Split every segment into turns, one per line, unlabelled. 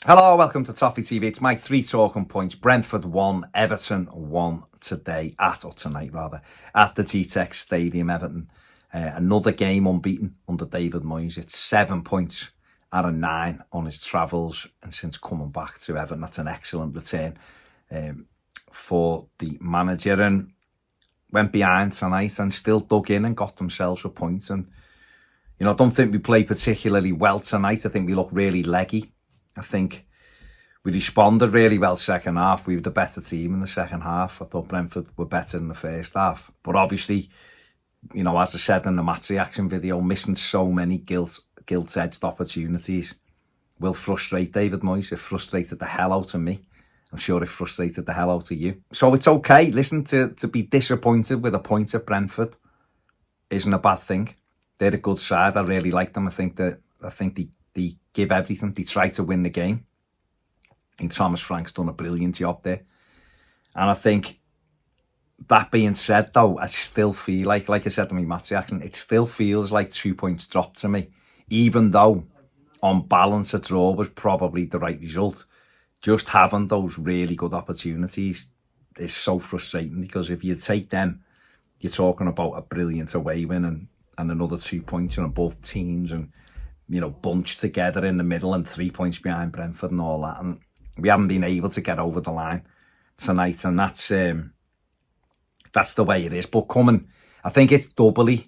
Hello, welcome to Toffee TV. It's my three talking points. Brentford 1, Everton 1 tonight, at the G-Tech Stadium, Everton. Another game unbeaten under David Moyes. It's 7 points out of 9 on his travels and since coming back to Everton. That's an excellent return for the manager, and went behind tonight and still dug in and got themselves a point. And, I don't think we played particularly well tonight. I think we looked really leggy. I think we responded really well second half. We were the better team in the second half. I thought Brentford were better in the first half. But obviously, as I said in the match reaction video, missing so many guilt-edged opportunities will frustrate David Moyes. It frustrated the hell out of me. I'm sure it frustrated the hell out of you. So it's okay. Listen, to be disappointed with a point at Brentford isn't a bad thing. They're a good side. I really like them. I think they give everything. They try to win the game. And Thomas Frank's done a brilliant job there. And I think, that being said, though, I still feel like I said in my match reaction, it still feels like 2 points dropped to me. Even though, on balance, a draw was probably the right result. Just having those really good opportunities is so frustrating, because if you take them, you're talking about a brilliant away win and another 2 points and both teams and, bunched together in the middle and 3 points behind Brentford and all that. And we haven't been able to get over the line tonight. And that's the way it is. But I think it's doubly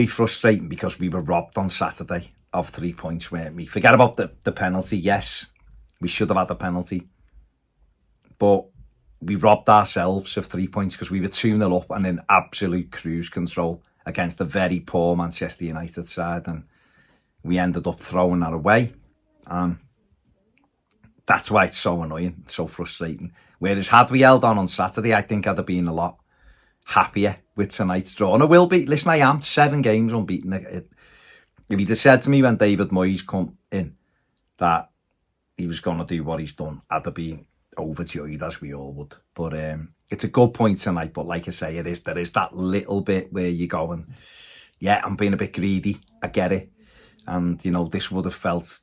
frustrating because we were robbed on Saturday of 3 points, weren't we? Forget about the penalty. Yes, we should have had the penalty. But we robbed ourselves of 3 points because we were 2-0 up and in absolute cruise control against a very poor Manchester United side, and we ended up throwing that away. And that's why it's so annoying, so frustrating. Whereas had we held on Saturday, I think I'd have been a lot happier with tonight's draw. And I will be. Listen, I am 7 games unbeaten. If he'd have said to me when David Moyes come in that he was going to do what he's done, I'd have been overjoyed, as we all would. But it's a good point tonight. But like I say, there is that little bit where you're going, yeah, I'm being a bit greedy. I get it. And, this would have felt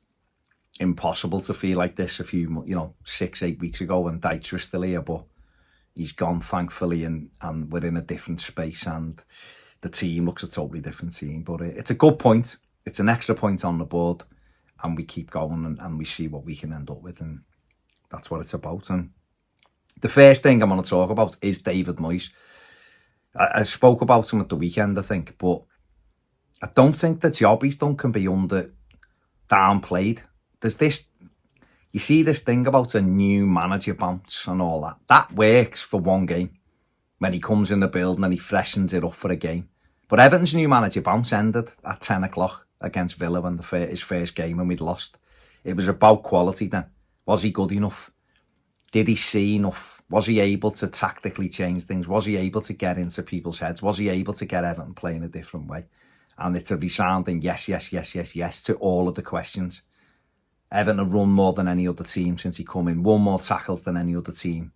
impossible to feel like this a few, 6-8 weeks ago when Dyche was still here. But he's gone, thankfully, and we're in a different space. And the team looks a totally different team. But it's a good point. It's an extra point on the board. And we keep going and we see what we can end up with. And that's what it's about. And the first thing I'm going to talk about is David Moyes. I spoke about him at the weekend, I think, but I don't think the job he's done can be downplayed. There's this, you see this thing about a new manager bounce and all that. That works for one game when he comes in the building and he freshens it up for a game. But Everton's new manager bounce ended at 10 o'clock against Villa when his first game and we'd lost. It was about quality then. Was he good enough? Did he see enough? Was he able to tactically change things? Was he able to get into people's heads? Was he able to get Everton playing a different way? And it's a resounding yes to all of the questions. Everton have run more than any other team since he come in. Won more tackles than any other team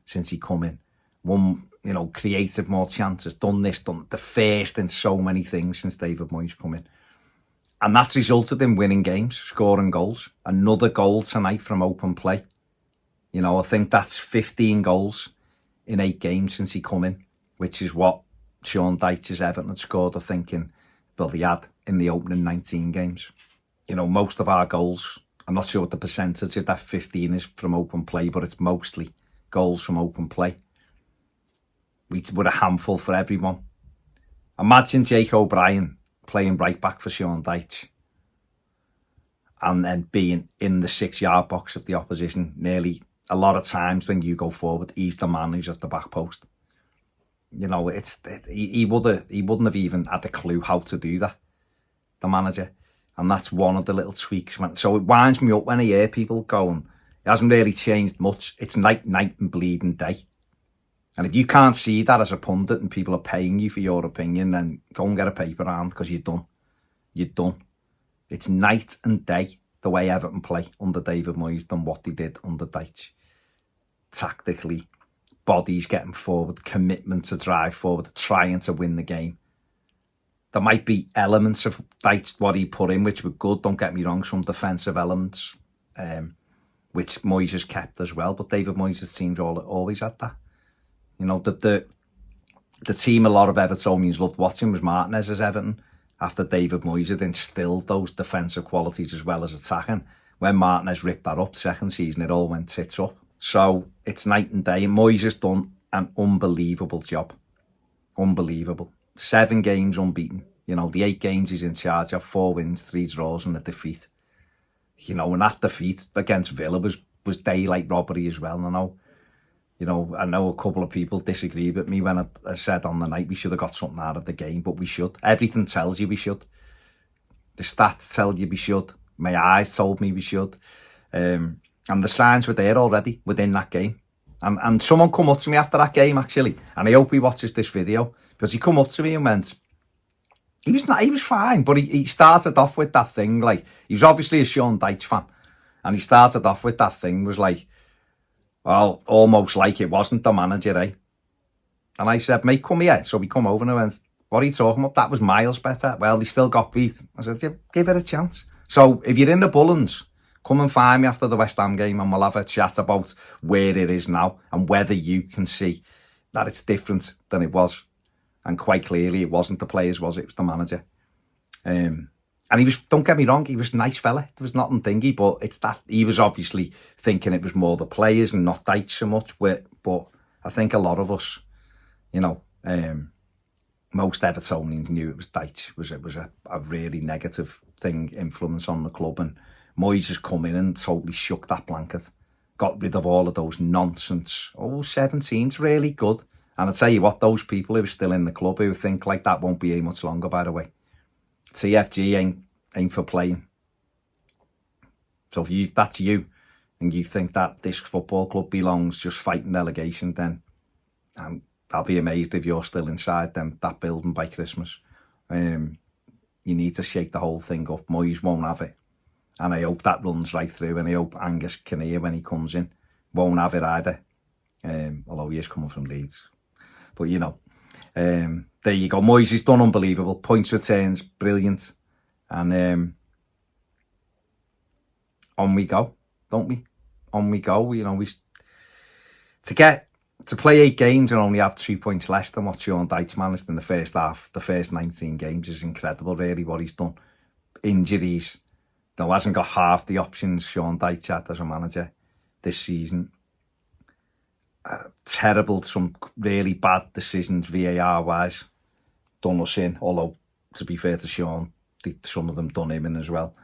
since he come in. Won, created more chances. Done the first in so many things since David Moyes come in. And that's resulted in winning games, scoring goals. Another goal tonight from open play. I think that's 15 goals in 8 games since he come in, which is what Sean Dyche's Everton had scored, I think, they had in the opening 19 games. Most of our goals, I'm not sure what the percentage of that 15 is from open play, but it's mostly goals from open play. We were a handful for everyone. Imagine Jake O'Brien playing right back for Sean Dyche and then being in the 6-yard box of the opposition nearly a lot of times when you go forward. He's the man who's at the back post. He wouldn't have even had a clue how to do that, the manager. And that's one of the little tweaks. So it winds me up when I hear people going, it hasn't really changed much. It's night and bleeding day. And if you can't see that as a pundit and people are paying you for your opinion, then go and get a paper round, because you're done. You're done. It's night and day the way Everton play under David Moyes than what they did under Dyche. Tactically, bodies getting forward, commitment to drive forward, trying to win the game. There might be elements of Dyche, what he put in, which were good, don't get me wrong, some defensive elements which Moyes has kept as well. But David Moyes' teams always had that. You know, the team a lot of Evertonians loved watching was Martinez's Everton. After David Moyes had instilled those defensive qualities as well as attacking. When Martinez ripped that up second season, it all went tits up. So it's night and day. And Moyes has done an unbelievable job. Unbelievable. 7 games unbeaten. You know, the 8 games he's in charge of, 4 wins, 3 draws and a defeat. You know, and that defeat against Villa was daylight robbery as well. I know a couple of people disagreed with me when I said on the night we should have got something out of the game, but we should. Everything tells you we should. The stats tell you we should. My eyes told me we should. And the signs were there already within that game. And someone come up to me after that game, actually, and I hope he watches this video, because he come up to me and went, he was fine, but he started off with that thing, like, he was obviously a Sean Dyche fan, and he started off with that thing, was like, well, almost like it wasn't the manager, eh? And I said, mate, come here. So we come over and I went, what are you talking about? That was miles better. Well, he still got beat. I said, yeah, give it a chance. So if you're in the Bullens, come and find me after the West Ham game and we'll have a chat about where it is now and whether you can see that it's different than it was. And quite clearly, it wasn't the players, was it? It was the manager. And he was, don't get me wrong, he was a nice fella. There was nothing thingy, but it's that he was obviously thinking it was more the players and not Dyche so much. But I think a lot of us, you know, most Evertonians knew it was Dyche. It was a really negative influence on the club. And Moyes has come in and totally shook that blanket. Got rid of all of those nonsense. 17's really good. And I tell you what, those people who are still in the club who think like that won't be here much longer, by the way. TFG ain't for playing. So if that's you and you think that this football club belongs just fighting relegation, then I'll be amazed if you're still inside that building by Christmas. You need to shake the whole thing up. Moyes won't have it. And I hope that runs right through, and I hope Angus Kinnear, when he comes in, won't have it either. Although he is coming from Leeds. But, you know, there you go. Moyes has done unbelievable. Points returns, brilliant. And on we go, don't we? On we go. You know, to play 8 games and only have 2 points less than what Sean Dyche managed in the first half, the first 19 games is incredible, really, what he's done. Injuries. Though hasn't got half the options Sean Dyche had as a manager this season. Terrible, some really bad decisions VAR-wise. Done us in, although, to be fair to Sean, some of them done him in as well.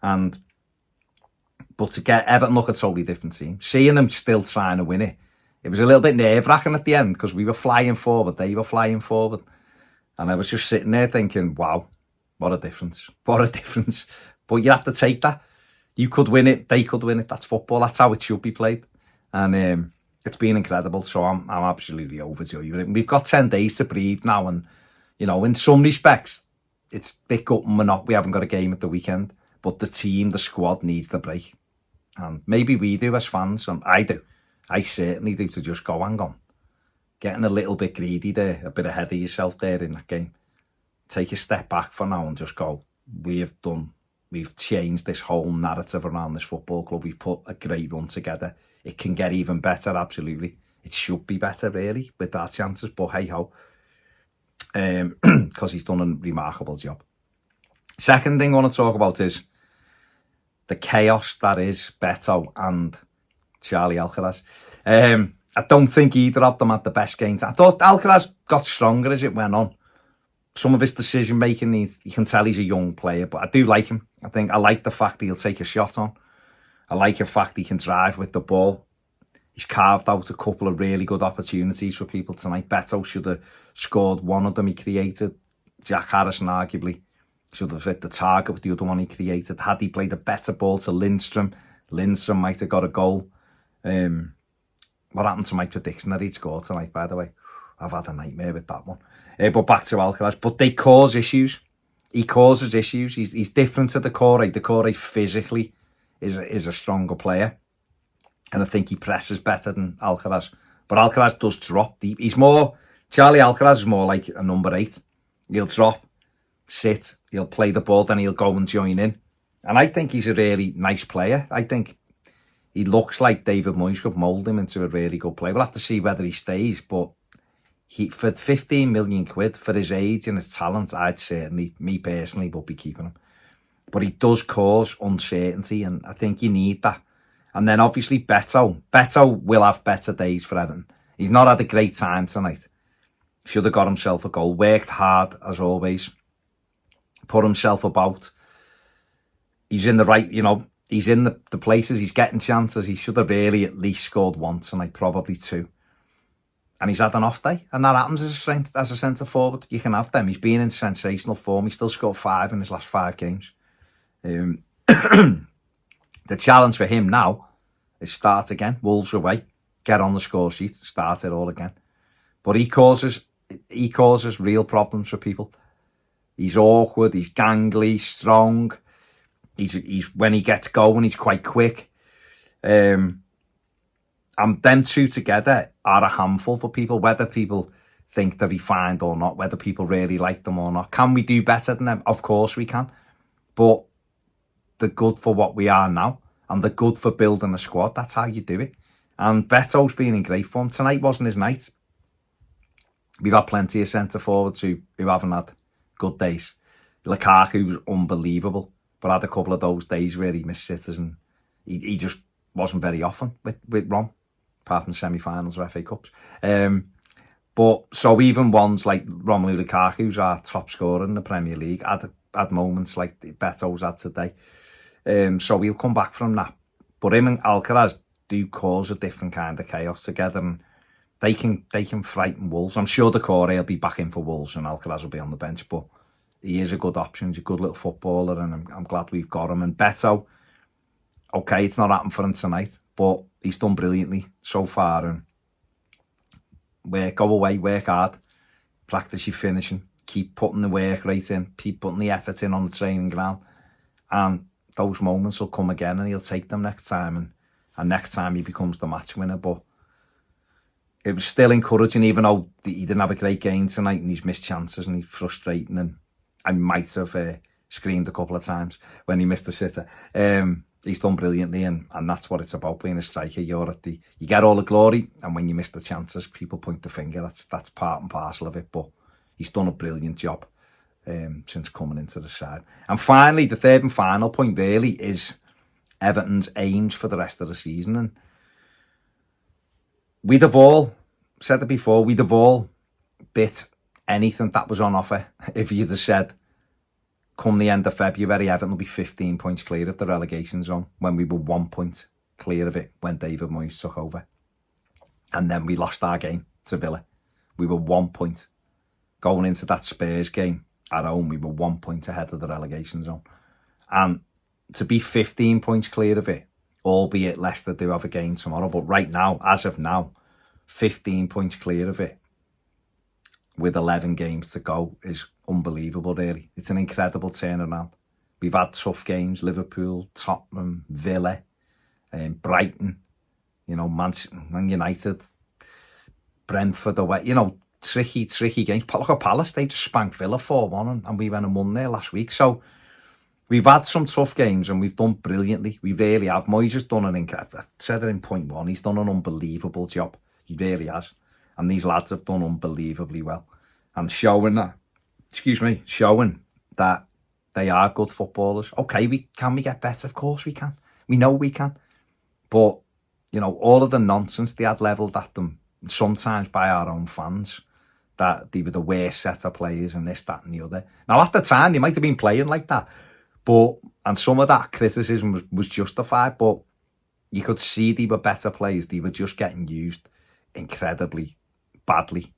But to get Everton look a totally different team, seeing them still trying to win it, it was a little bit nerve-wracking at the end because we were flying forward, they were flying forward. And I was just sitting there thinking, wow, what a difference. What a difference. But you have to take that. You could win it, they could win it. That's football. That's how it should be played. And it's been incredible. So I'm absolutely overjoyed. We've got 10 days to breathe now. And, you know, in some respects, it's big gut and we haven't got a game at the weekend. But the team, the squad needs the break. And maybe we do as fans. And I do. I certainly do, to just go, hang on. Getting a little bit greedy there, a bit ahead of yourself there in that game. Take a step back for now and just go, we've changed this whole narrative around this football club. We've put a great run together. It can get even better, absolutely. It should be better, really, with our chances, but hey-ho. Because he's done a remarkable job. Second thing I want to talk about is the chaos that is Beto and Charlie Alcaraz. I don't think either of them had the best games. I thought Alcaraz got stronger as it went on. Some of his decision making, you can tell he's a young player, but I do like him. I like the fact that he'll take a shot on. I like the fact he can drive with the ball. He's carved out a couple of really good opportunities for people tonight. Beto should have scored one of them he created. Jack Harrison arguably should have hit the target with the other one he created. Had he played a better ball to Lindstrom, Lindstrom might have got a goal. What happened to my prediction that he'd score tonight, by the way? I've had a nightmare with that one. But back to Alcaraz. But they cause issues. He causes issues. He's different to Decore. Decore physically is a stronger player. And I think he presses better than Alcaraz. But Alcaraz does drop deep. Charlie Alcaraz is more like a number 8. He'll drop, sit, he'll play the ball, then he'll go and join in. And I think he's a really nice player. I think he looks like David Moyes could mould him into a really good player. We'll have to see whether he stays, but for 15 million quid, for his age and his talent, I'd certainly, me personally, would be keeping him. But he does cause uncertainty, and I think you need that. And then obviously Beto. Beto will have better days for Everton. He's not had a great time tonight. Should have got himself a goal. Worked hard, as always. Put himself about. He's in the right, he's in the places. He's getting chances. He should have really at least scored once tonight, probably two. And he's had an off day. And that happens as a centre forward. You can have them. He's been in sensational form. He still scored 5 in his last 5 games. The challenge for him now is start again. Wolves away. Get on the score sheet. Start it all again. But he causes real problems for people. He's awkward. He's gangly. Strong. He's when he gets going, he's quite quick. And them two together are a handful for people, whether people think they're refined or not, whether people really like them or not. Can we do better than them? Of course we can. But they're good for what we are now, and they're good for building a squad. That's how you do it. And Beto's been in great form. Tonight wasn't his night. We've had plenty of centre forwards who haven't had good days. Lukaku was unbelievable, but had a couple of those days where he missed sitters, and he just wasn't very often with Rom, apart from semi-finals or FA Cups. But so even ones like Romelu Lukaku, who's our top scorer in the Premier League, had moments like Beto's had today. So he'll come back from that. But him and Alcaraz do cause a different kind of chaos together, and they can frighten Wolves. I'm sure Decore will be back in for Wolves and Alcaraz will be on the bench, but he is a good option. He's a good little footballer, and I'm glad we've got him. And Beto, okay, it's not happened for him tonight, but he's done brilliantly so far. And go away, work hard, practice your finishing, keep putting the work rate in, keep putting the effort in on the training ground, and those moments will come again, and he'll take them next time. And next time he becomes the match winner. But it was still encouraging, even though he didn't have a great game tonight and he's missed chances and he's frustrating, and I might have screamed a couple of times when he missed the sitter. He's done brilliantly, and that's what it's about, being a striker. You get all the glory, and when you miss the chances, people point the finger. That's part and parcel of it, but he's done a brilliant job since coming into the side. And finally, the third and final point really is Everton's aims for the rest of the season. And we'd have all, said it before, we'd have all bit anything that was on offer if you'd have said, come the end of February, Everton will be 15 points clear of the relegation zone, when we were 1 point clear of it when David Moyes took over. And then we lost our game to Villa. We were 1 point. Going into that Spurs game at home, we were 1 point ahead of the relegation zone. And to be 15 points clear of it, albeit Leicester do have a game tomorrow, but right now, as of now, 15 points clear of it with 11 games to go is unbelievable, really. It's an incredible turnaround. We've had tough games: Liverpool, Tottenham, Villa, Brighton, Man United, Brentford away, tricky games. Look at Palace, they just spanked Villa 4-1 and we went and won there last week. So we've had some tough games and we've done brilliantly. We really have. Moyes has done I said it in point one, he's done an unbelievable job. He really has. And these lads have done unbelievably well. And showing that they are good footballers. Okay, can we get better? Of course we can. We know we can. But, all of the nonsense they had levelled at them, sometimes by our own fans, that they were the worst set of players and this, that and the other. Now, at the time, they might have been playing like that. And some of that criticism was justified, but you could see they were better players. They were just getting used incredibly badly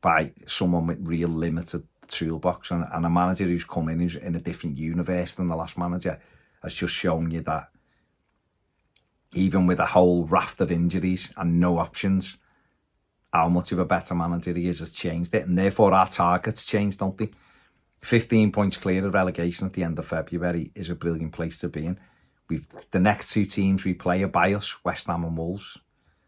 by someone with real limited toolbox. And a manager who's come in, who's in a different universe than the last manager, has just shown you that even with a whole raft of injuries and no options, how much of a better manager he is has changed it. And therefore our targets changed, don't they? 15 points clear of relegation at the end of February is a brilliant place to be in. The next two teams we play are by us, West Ham and Wolves,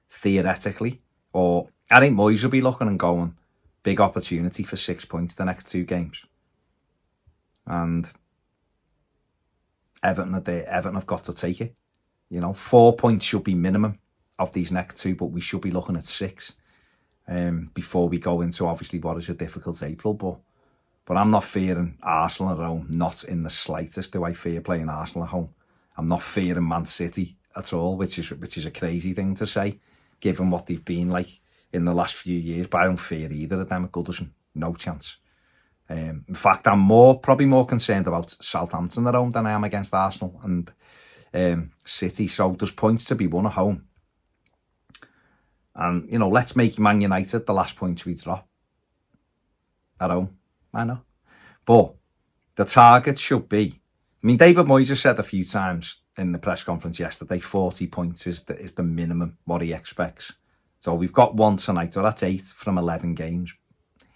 theoretically. Or I think Moyes will be looking and going, big opportunity for 6 points the next two games. And Everton have got to take it. You know, 4 points should be minimum of these next two, but we should be looking at 6 before we go into obviously what is a difficult April. But I'm not fearing Arsenal at home, not in the slightest do I fear playing Arsenal at home. I'm not fearing Man City at all, which is a crazy thing to say, given what they've been like in the last few years. But I don't fear either of them at Goodison. No chance. In fact, I'm probably more concerned about Southampton at home than I am against Arsenal and City. So there's points to be won at home. And, you know, let's make Man United the last points we drop at home. I know. But the target should be, I mean, David Moyes has said a few times in the press conference yesterday, 40 points is the minimum what he expects. So we've got one tonight, so that's 8 from 11 games.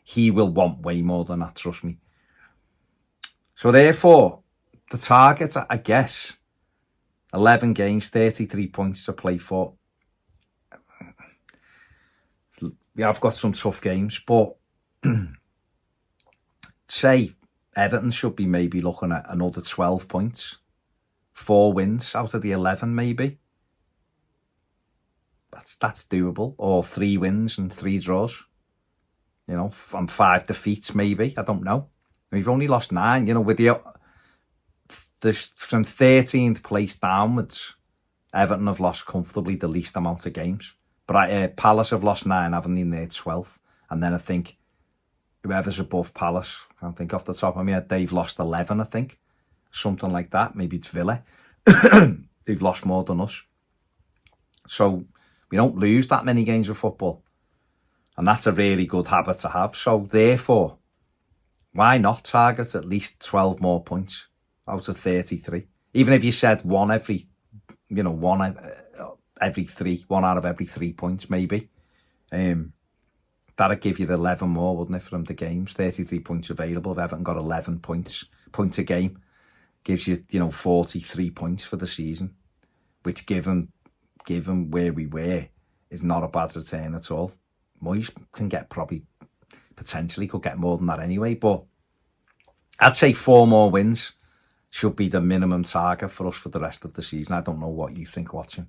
He will want way more than that, trust me. So therefore, the target, I guess, 11 games, 33 points to play for. Yeah, I've got some tough games, but say Everton should be maybe looking at another 12 points. 4 wins out of the 11 maybe. That's doable. Or 3 wins and 3 draws. You know, from 5 defeats maybe. I don't know. We've only lost 9. You know, with the from 13th place downwards, Everton have lost comfortably the least amount of games. But Palace have lost 9, haven't they? They're 12th. And then I think whoever's above Palace, I can't think off the top of my head, they've lost 11, I think. Something like that. Maybe it's Villa. They've lost more than us. So we don't lose that many games of football. And that's a really good habit to have. So therefore, why not target at least 12 more points out of 33? Even if you said one out of every 3 points, maybe. That'd give you the 11 more, wouldn't it, from the games? 33 points available. If Everton got 11 points a game, gives you, 43 points for the season, which given where we were, is not a bad return at all. Moyes can potentially could get more than that anyway, but I'd say 4 more wins should be the minimum target for us for the rest of the season. I don't know what you think watching.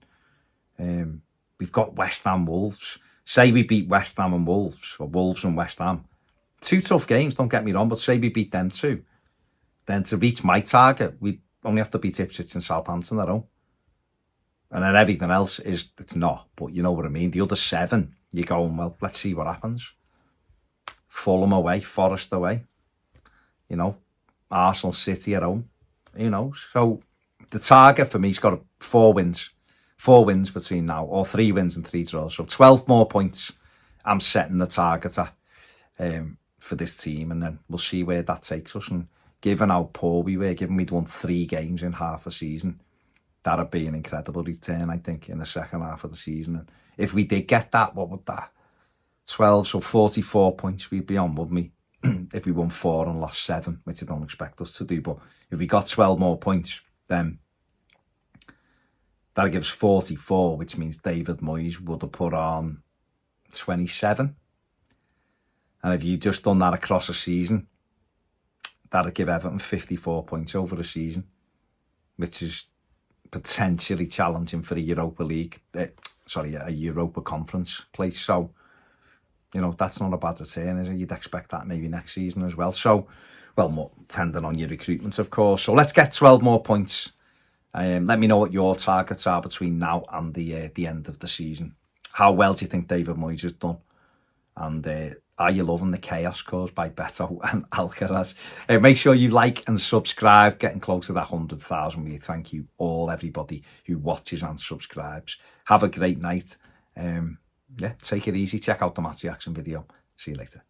We've got West Ham, Wolves. Say we beat West Ham and Wolves, or Wolves and West Ham. 2 tough games, don't get me wrong, but say we beat them 2. Then to reach my target, we only have to beat Ipswich and Southampton at home. And then everything else it's not, but you know what I mean. The other 7, you're going, well, let's see what happens. Fulham away, Forest away. Arsenal, City at home. So the target for me's got 4 wins. 4 wins between now, or 3 wins and 3 draws. So 12 more points I'm setting the target at for this team, and then we'll see where that takes us. And given how poor we were, given we'd won 3 games in half a season, that'd be an incredible return, I think, in the second half of the season. And if we did get that, what would that? 12, so 44 points we'd be on, wouldn't we? If we won 4 and lost 7, which I don't expect us to do. But if we got 12 more points, then that gives 44, which means David Moyes would have put on 27. And if you just done that across a season, that'd give Everton 54 points over the season, which is potentially challenging for a a Europa Conference place. So, that's not a bad return, is it? You'd expect that maybe next season as well. So, well, more depending on your recruitment, of course. So let's get 12 more points. Let me know what your targets are between now and the end of the season. How well do you think David Moyes has done? And are you loving the chaos caused by Beto and Alcaraz? Make sure you like and subscribe. Getting close to that 100,000. We thank you all, everybody who watches and subscribes. Have a great night. Take it easy. Check out the Match Reaction video. See you later.